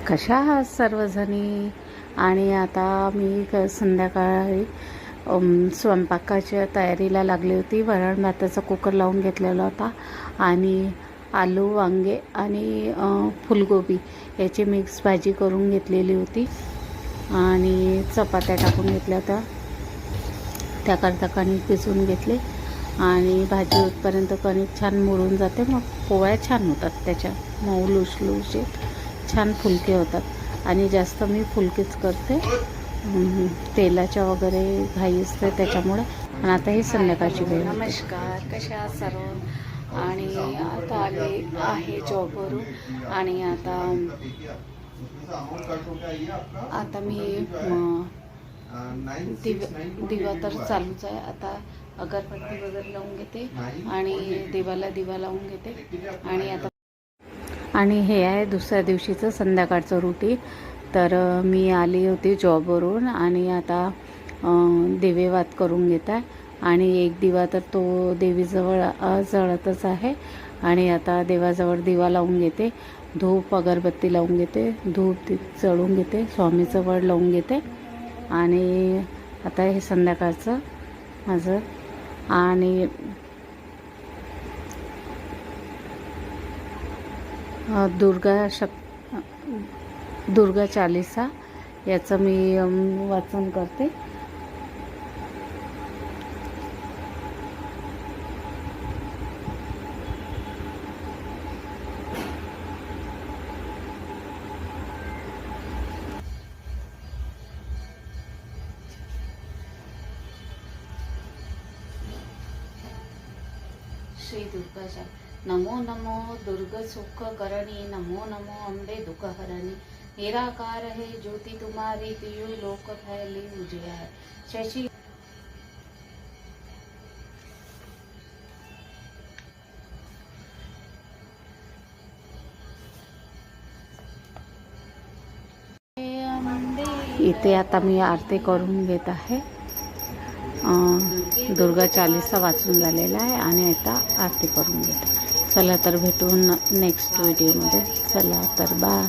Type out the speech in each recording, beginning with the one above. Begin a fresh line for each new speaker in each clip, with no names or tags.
कशा आहात सर्वजणी. आणि आता मी संध्याकाळी स्वयंपाकाच्या तयारीला लागली होती. वरण भाताचा कुकर लावून घेतलेला होता आणि आलू वांगे आणि फुलगोबी याची मिक्स भाजी करून घेतलेली होती आणि चपात्या टाकून घेतल्या होत्या. त्याकरता कणिक भिजवून घेतले आणि भाजी होतपर्यंत कणिक छान मुरून जाते. मग पोळ्या छान होतात, त्याच्या मऊ लुसलुशीत छान फुलके होतात. आणि जास्त मी फुलकेच करते, तेलाच्या वगैरे घाई असते त्याच्यामुळे. आणि आता ही संध्याकाळची वेळ. नमस्कार, कशा आहात सर्व. आणि आता आले आहे जॉबवरून आणि आता मी दिवा तर चालूच आहे. आता अगरबत्ती वगैरे लावून घेते आणि देवाला दिवा लावून घेते. आणि हे आहे दुसऱ्या दिवशीचं संध्याकाळचं रुटीन. तर मी आली होती जॉबवरून आणि आता दिवेवात करून घेत आहे. आणि एक दिवा तर तो देवीजवळ जळतच आहे. आणि आता देवाजवळ दिवा लावून घेते, धूप अगरबत्ती लावून घेते, धूप जळून घेते, स्वामीचं वड लावून घेते. आणि आता हे संध्याकाळचं माझं आणि दुर्गा चालीसा याचं मी वाचन करते. श्री दुर्गा. नमो नमो दुर्ग सुख करणी, नमो नमो अम्बे दुख हरणी. निराकार है ज्योति तुम्हारी, तियो लोक फैली उजिया है. शशि इथे आता मी आरती करून घेत आहे. दुर्गा चालीसा वाचून झालेला आहे आणि आता आरती करून घेते. चला तर भेटून नेक्स्ट व्हिडिओमध्ये. चला तर बाय.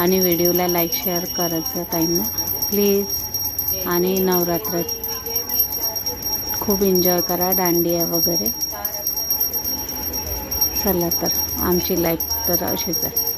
आणि व्हिडिओला लाईक शेअर करायचं ताईंना प्लीज. आणि नवरात्रात खूप एन्जॉय करा, दांडिया वगैरे. चला तर आमची लाईफ तर अशीच आहे.